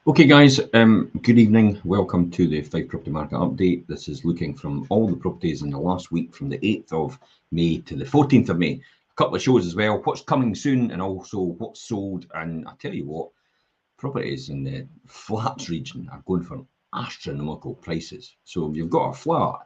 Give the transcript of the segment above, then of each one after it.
Okay, guys, good evening. Welcome to the Fife Property Market Update. This is looking from all the properties in the last week from the 8th of May to the 14th of May. A couple of shows as well, what's coming soon and also what's sold. And I tell you what, properties in the flats region are going for astronomical prices. So if you've got a flat,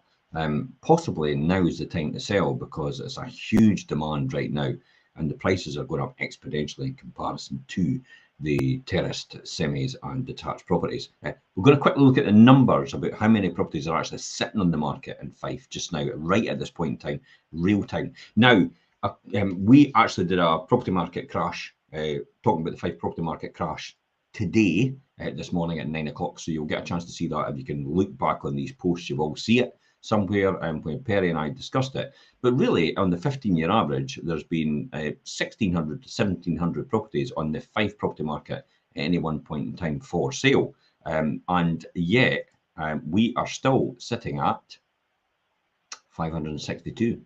possibly now is the time to sell because it's a huge demand right now and the prices are going up exponentially in comparison to the terraced, semis and detached properties. We're going to quickly look at the numbers about how many properties are actually sitting on the market in Fife just now, right at this point in time, real time. Now, we actually did a property market crash, talking about the Fife property market crash today, this morning at 9 o'clock. So you'll get a chance to see that. If you can look back on these posts, you will see it somewhere when Perry and I discussed it. But really, on the 15-year average, there's been 1,600 to 1,700 properties on the Fife property market at any one point in time for sale. And yet, we are still sitting at 562.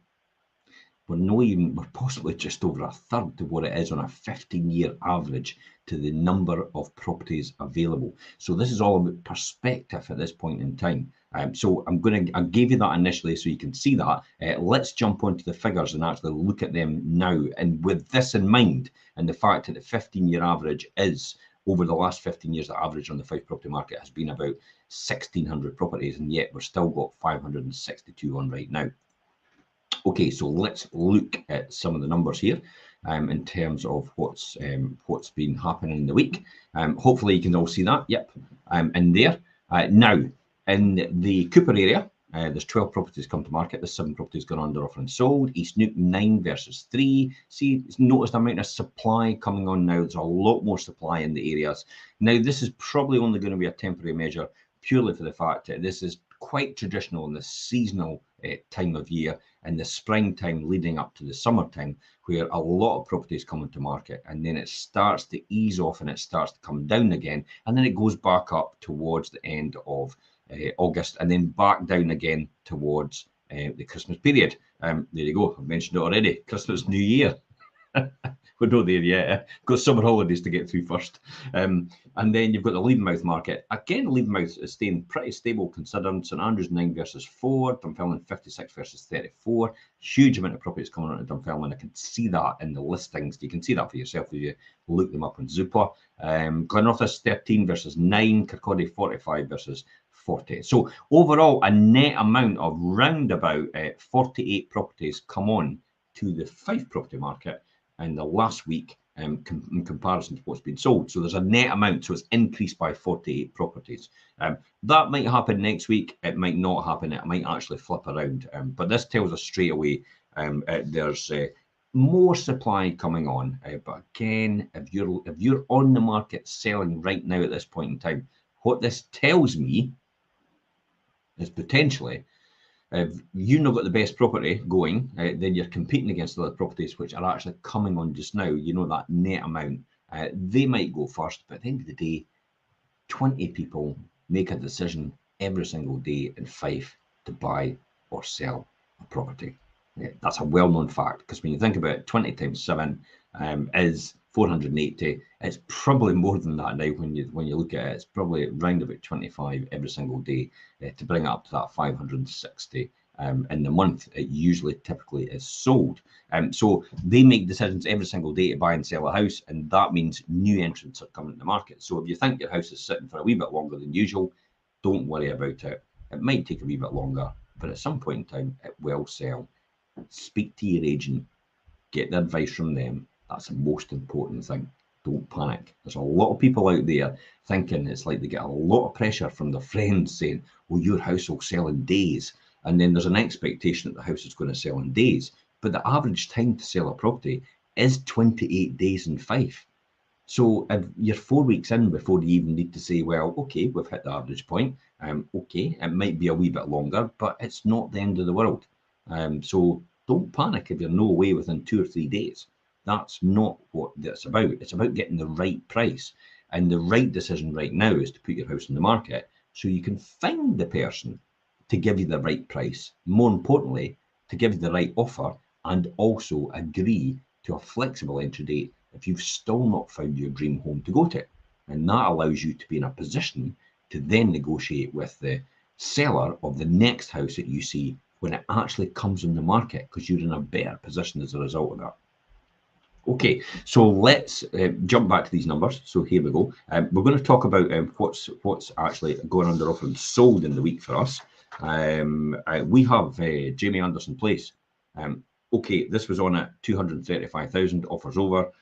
We're possibly just over a third to what it is on a 15-year average to the number of properties available. So this is all about perspective at this point in time. So I gave you that initially so you can see that. Let's jump onto the figures and actually look at them now. And with this in mind, and the fact that the 15-year average is over the last 15 years, the average on the Fife property market has been about 1,600 properties, and yet we're still got 562 on right now. Okay, so let's look at some of the numbers here in terms of what's been happening in the week. Hopefully you can all see that. Yep, in there. Now, in the Cooper area, there's 12 properties come to market. There's 7 properties gone under offer and sold. East Newton 9 versus 3. See, notice the amount of supply coming on now. There's a lot more supply in the areas. Now, this is probably only going to be a temporary measure purely for the fact that this is quite traditional in the seasonal time of year, in the springtime leading up to the summertime, where a lot of properties come into market and then it starts to ease off and it starts to come down again, and then it goes back up towards the end of August and then back down again towards the Christmas period. There you go, I've mentioned it already, Christmas, New Year. We're not there yet. Got summer holidays to get through first. And then you've got the Levenmouth market. Again, Levenmouth is staying pretty stable considering St Andrews 9 versus 4, Dunfermline 56 versus 34. Huge amount of properties coming out of Dunfermline. I can see that in the listings. You can see that for yourself if you look them up on Zoopla. Glenrothes 13 versus 9, Kirkcaldy 45 versus 40. So overall, a net amount of round about 48 properties come on to the Fife property market in the last week in comparison to what's been sold. So there's a net amount, so it's increased by 48 properties. That might happen next week. It might not happen. It might actually flip around. But this tells us straight away there's more supply coming on. But again, if you're on the market selling right now at this point in time, what this tells me is potentially if you've not got the best property going, then you're competing against other properties which are actually coming on just now. You know, that net amount. They might go first, but at the end of the day, 20 people make a decision every single day in Fife to buy or sell a property. That's a well-known fact, because when you think about it, 20 times 7 is 480. It's probably more than that now when you look at it. It's probably around about 25 every single day to bring it up to that 560 in the month. It usually typically is sold. So they make decisions every single day to buy and sell a house, and that means new entrants are coming to the market. So if you think your house is sitting for a wee bit longer than usual, don't worry about it. It might take a wee bit longer, but at some point in time, it will sell. Speak to your agent, get the advice from them. That's the most important thing. Don't panic. There's a lot of people out there thinking it's like they get a lot of pressure from their friends saying, well, your house will sell in days. And then there's an expectation that the house is going to sell in days. But the average time to sell a property is 28 days in Fife. So if you're 4 weeks in before you even need to say, well, okay, we've hit the average point. Okay, it might be a wee bit longer, but it's not the end of the world. So don't panic if you're no away within 2 or 3 days. That's not what that's about. It's about getting the right price. And the right decision right now is to put your house in the market so you can find the person to give you the right price. More importantly, to give you the right offer and also agree to a flexible entry date if you've still not found your dream home to go to. And that allows you to be in a position to then negotiate with the seller of the next house that you see when it actually comes on the market, because you're in a better position as a result of that. Okay, so let's jump back to these numbers. So here we go. We're going to talk about what's actually going under offer and sold in the week for us. We have Jamie Anderson Place. Okay, this was on at 235,000, offers over.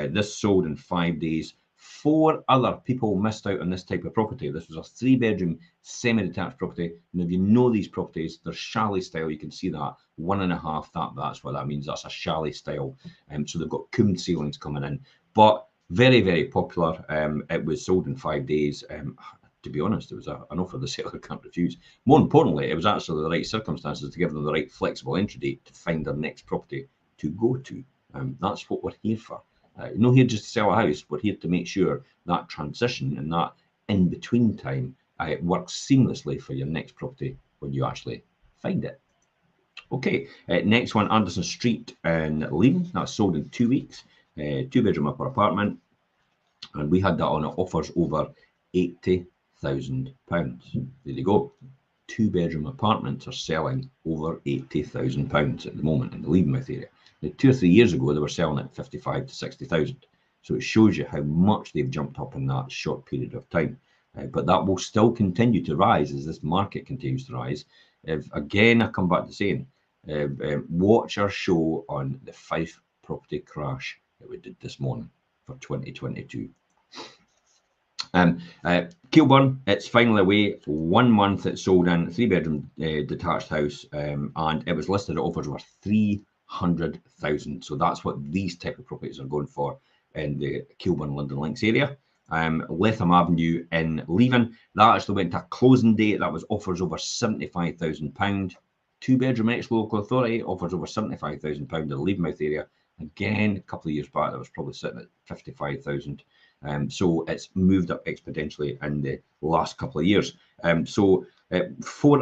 This sold in 5 days. 4 other people missed out on this type of property. This was a 3-bedroom semi-detached property. And if you know these properties, they're chalet style. You can see that 1.5. That's what that means. That's a chalet style. So they've got combed ceilings coming in, but very, very popular. It was sold in 5 days. To be honest, it was an offer the seller can't refuse. More importantly, it was actually the right circumstances to give them the right flexible entry date to find their next property to go to. That's what we're here for. You're not here just to sell a house. We're here to make sure that transition and that in-between time works seamlessly for your next property when you actually find it. Okay, next one, Anderson Street in Lean. That's sold in 2 weeks. 2-bedroom upper apartment. And we had that on at offers over £80,000. There you go. 2-bedroom apartments are selling over £80,000 at the moment in the Leavenmouth area. Now, 2 or 3 years ago, they were selling at 55 to 60,000. So it shows you how much they've jumped up in that short period of time. But that will still continue to rise as this market continues to rise. Again, I come back to saying, watch our show on the Fife Property crash that we did this morning for 2022. Kilburn, it's finally away. 1 month it sold in, 3-bedroom detached house, and it was listed at offers over 300,000. So that's what these type of properties are going for in the Kilburn London Links area. Latham Avenue in Leven, that actually went to a closing date. That was offers over £75,000. 2-bedroom ex-local authority, offers over £75,000 in the Leavenmouth area. Again, a couple of years back, that was probably sitting at 55,000. So it's moved up exponentially in the last couple of years. 4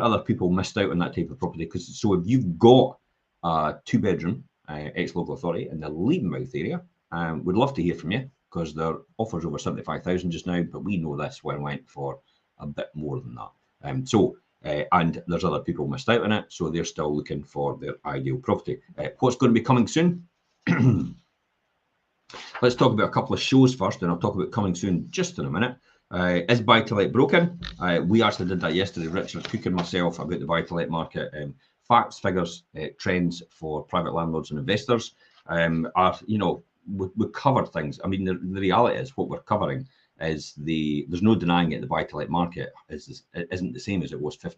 other people missed out on that type of property. So if you've got a 2-bedroom ex-local authority in the Leavenmouth area, we'd love to hear from you, because their offers over 75,000 just now, but we know this one went for a bit more than that. And there's other people missed out on it, so they're still looking for their ideal property. What's going to be coming soon? Let's talk about a couple of shows first, and I'll talk about coming soon just in a minute. Is buy-to-let broken? We actually did that yesterday, Richard Cook and myself, about the buy-to-let market. Facts, figures, trends for private landlords and investors. We covered things. I mean, the reality is what we're covering is there's no denying it, the buy-to-let market isn't the same as it was 10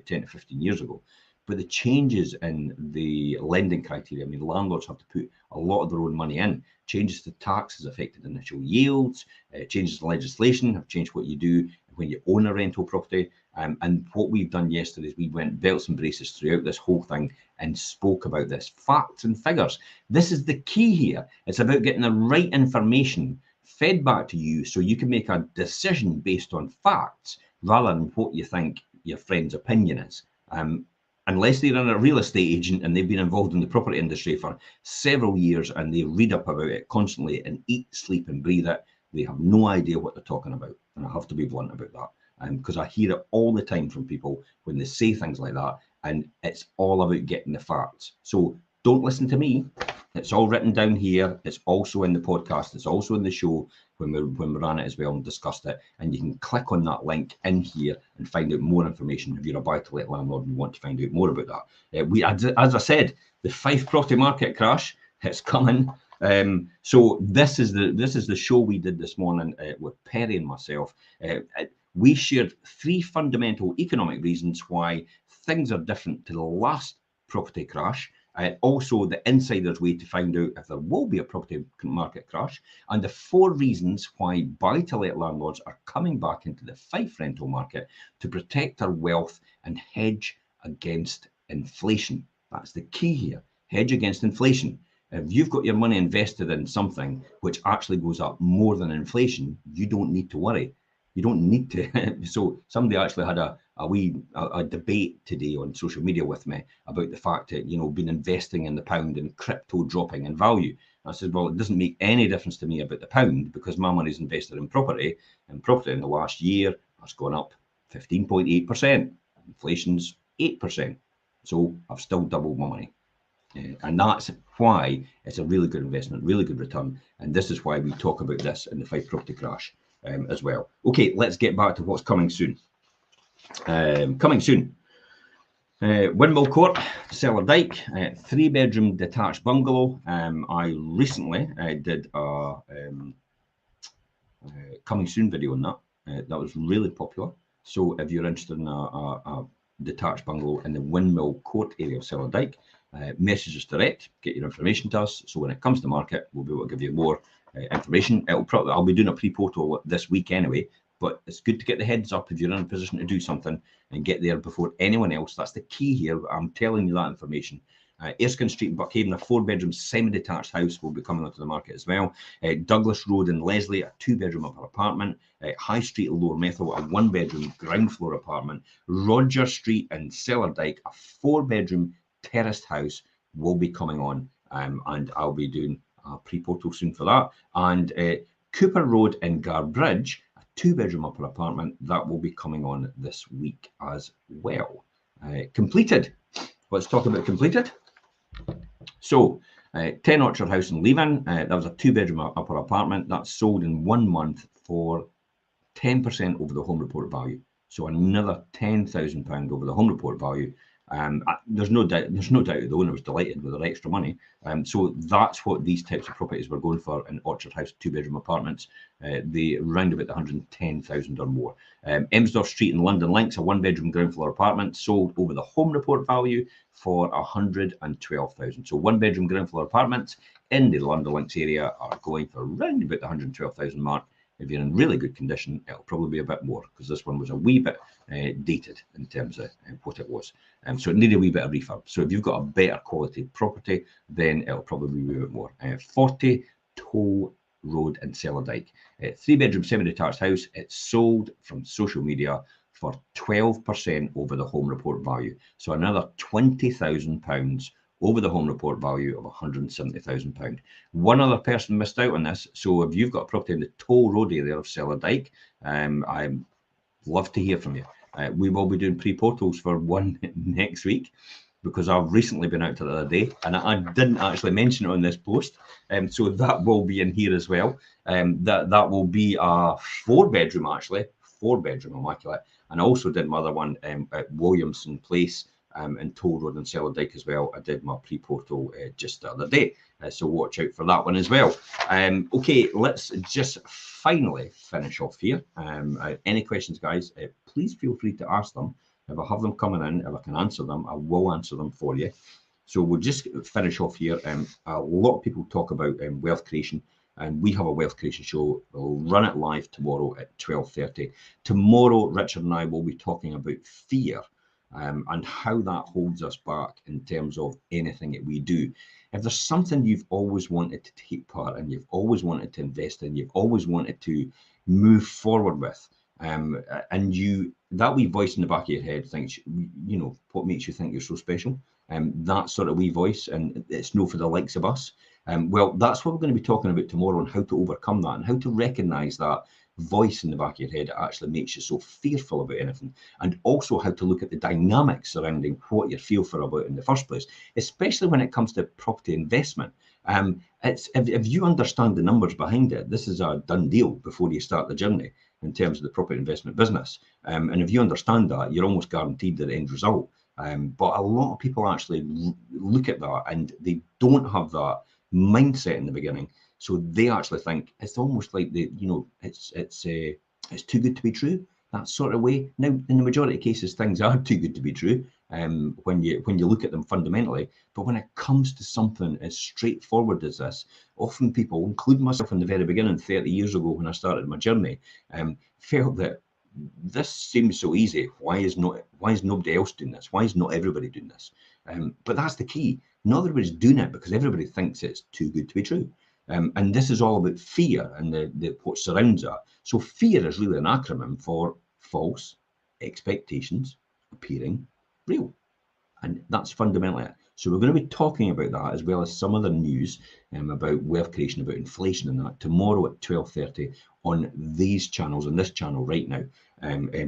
to 15 years ago. But the changes in the lending criteria, I mean, landlords have to put a lot of their own money in. Changes to tax has affected initial yields, changes to legislation have changed what you do when you own a rental property. And what we've done yesterday is we went belts and braces throughout this whole thing and spoke about this. Facts and figures. This is the key here. It's about getting the right information fed back to you so you can make a decision based on facts rather than what you think your friend's opinion is. Unless they're a real estate agent and they've been involved in the property industry for several years and they read up about it constantly and eat, sleep and breathe it, they have no idea what they're talking about. And I have to be blunt about that, because I hear it all the time from people when they say things like that, and it's all about getting the facts. So don't listen to me. It's all written down here. It's also in the podcast. It's also in the show when we ran it as well and discussed it. And you can click on that link in here and find out more information if you're a buy-to-let landlord and you want to find out more about that. As I said, the Fife property market crash, it's coming. So this is the show we did this morning with Perry and myself. We shared 3 fundamental economic reasons why things are different to the last property crash. Also, the insider's way to find out if there will be a property market crash, and the 4 reasons why buy-to-let landlords are coming back into the Fife rental market to protect their wealth and hedge against inflation. That's the key here. Hedge against inflation. If you've got your money invested in something which actually goes up more than inflation, you don't need to worry. You don't need to. So somebody actually had a debate today on social media with me about the fact that, been investing in the pound and crypto dropping in value. I said, well, it doesn't make any difference to me about the pound because my money's invested in property, and property in the last year has gone up 15.8%. Inflation's 8%. So I've still doubled my money. And that's why it's a really good investment, really good return. And this is why we talk about this in the Fife Property crash as well. Okay, let's get back to what's coming soon. Coming soon. Windmill Court, Cellar Dyke, 3-bedroom detached bungalow. I recently did a coming soon video on that. That was really popular. So if you're interested in a detached bungalow in the Windmill Court area of Cellar Dyke, message us direct, get your information to us. So when it comes to market, we'll be able to give you more information. I'll be doing a pre-portal this week anyway, but it's good to get the heads up if you're in a position to do something and get there before anyone else. That's the key here. I'm telling you that information. Erskine Street in Buckhaven, a 4-bedroom semi-detached house will be coming onto the market as well. Douglas Road in Leslie, a 2-bedroom upper apartment. High Street in Lower Methil, a 1-bedroom ground floor apartment. Roger Street in Cellar Dyke, a 4-bedroom terraced house will be coming on, and I'll be doing a pre-portal soon for that. And Cooper Road in Garbridge, a 2-bedroom upper apartment, that will be coming on this week as well. Completed. Let's talk about completed. So 10 Orchard House in Leaven, that was a 2-bedroom upper apartment that sold in 1 month for 10% over the home report value. So another £10,000 over the home report value. There's no doubt the owner was delighted with their extra money. So that's what these types of properties were going for in Orchard House 2-bedroom apartments. They round about the 110,000 or more. Emsdorf Street in London Links, a 1-bedroom ground floor apartment, sold over the home report value for 112,000. So 1-bedroom ground floor apartments in the London Links area are going for round about the 112,000 mark. If you're in really good condition, it'll probably be a bit more because this one was a wee bit dated in terms of what it was. So it needed a wee bit of refurb. So if you've got a better quality property, then it'll probably be a bit more. 40 Toll Road in Cellar Dyke. 3-bedroom semi-detached house. It's sold from social media for 12% over the home report value. So another £20,000 over the home report value of £170,000. One other person missed out on this. So if you've got a property in the Toll Road area of Cellar Dyke, I'd love to hear from you. We will be doing pre-portals for one next week because I've recently been out to the other day and I didn't actually mention it on this post. So that will be in here as well. That will be a 4-bedroom actually, 4-bedroom immaculate. And I also did my other one at Williamson Place in Toll Road and Cellar Dyke as well. I did my pre-portal just the other day. So watch out for that one as well. Okay, let's just finally finish off here. Any questions, guys, please feel free to ask them. If I have them coming in, if I can answer them, I will answer them for you. So we'll just finish off here. A lot of people talk about wealth creation, and we have a wealth creation show. We'll run it live tomorrow at 12:30. Tomorrow, Richard and I will be talking about fear and how that holds us back in terms of anything that we do. If there's something you've always wanted to take part in, you've always wanted to invest in, you've always wanted to move forward with, and that wee voice in the back of your head thinks, you know, what makes you think you're so special? That sort of wee voice, and it's no for the likes of us. Well, that's what we're going to be talking about tomorrow, on how to overcome that and how to recognize that voice in the back of your head that actually makes you so fearful about anything, and also how to look at the dynamics surrounding what you're fearful about in the first place, especially when it comes to property investment. It's if you understand the numbers behind it, this is a done deal before you start the journey in terms of the property investment business. And if you understand that, you're almost guaranteed the end result. But a lot of people actually look at that and they don't have that mindset in the beginning. So they actually think it's almost like it's too good to be true, that sort of way. Now, in the majority of cases, things are too good to be true when you look at them fundamentally. But when it comes to something as straightforward as this, often people, including myself in the very beginning, 30 years ago when I started my journey, felt that this seems so easy. Why is nobody else doing this? Why is not everybody doing this? But that's the key. Not everybody's doing it because everybody thinks it's too good to be true. And this is all about fear and the what surrounds that. So fear is really an acronym for false expectations appearing real. And that's fundamentally it. So we're going to be talking about that as well as some other news about wealth creation, about inflation and that tomorrow at 12:30 on these channels, on this channel right now,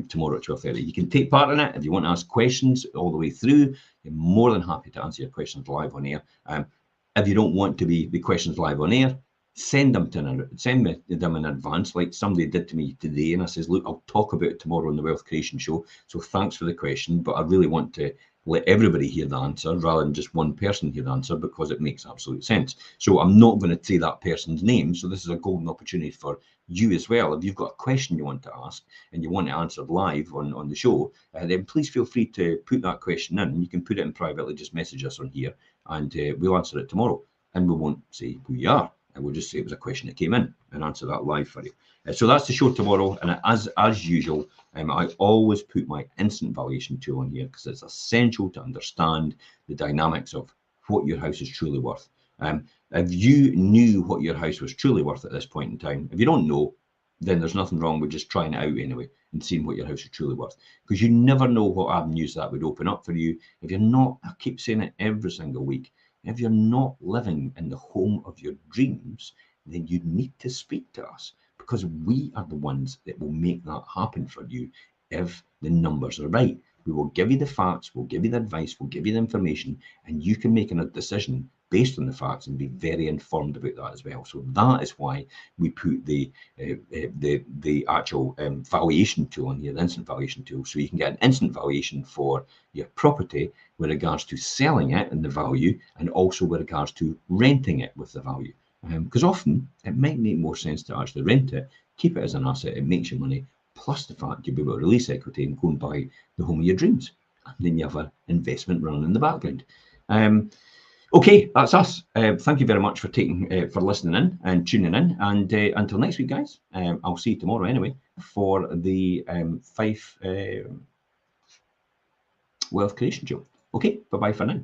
tomorrow at 12:30. You can take part in it if you want to ask questions all the way through. You're more than happy to answer your questions live on air. If you don't want to be the questions live on air, send me them in advance, like somebody did to me today, and I says, look, I'll talk about it tomorrow on the Wealth Creation Show. So thanks for the question, but I really want to let everybody hear the answer rather than just one person hear the answer, because it makes absolute sense. So I'm not going to say that person's name. So this is a golden opportunity for you as well. If you've got a question you want to ask and you want it answered live on the show, then please feel free to put that question in. You can put it in privately, just message us on here, and we'll answer it tomorrow. And we won't say who you are. And we'll just say it was a question that came in and answer that live for you. So that's the show tomorrow. And as usual, I always put my instant valuation tool on here because it's essential to understand the dynamics of what your house is truly worth. If you knew what your house was truly worth at this point in time, if you don't know, then there's nothing wrong with just trying it out anyway and seeing what your house is truly worth, because you never know what avenues that would open up for you. If you're not, I keep saying it every single week, if you're not living in the home of your dreams, then you need to speak to us, because we are the ones that will make that happen for you if the numbers are right. We will give you the facts, we'll give you the advice, we'll give you the information, and you can make a decision based on the facts and be very informed about that as well. So that is why we put the actual valuation tool on here, the instant valuation tool, so you can get an instant valuation for your property with regards to selling it and the value, and also with regards to renting it with the value. Because often it might make more sense to actually rent it, keep it as an asset, it makes you money, plus the fact you'll be able to release equity and go and buy the home of your dreams. And then you have an investment running in the background. Okay, that's us. Thank you very much for listening in and tuning in. And until next week, guys, I'll see you tomorrow anyway for the Fife Wealth Creation Show. Okay, bye-bye for now.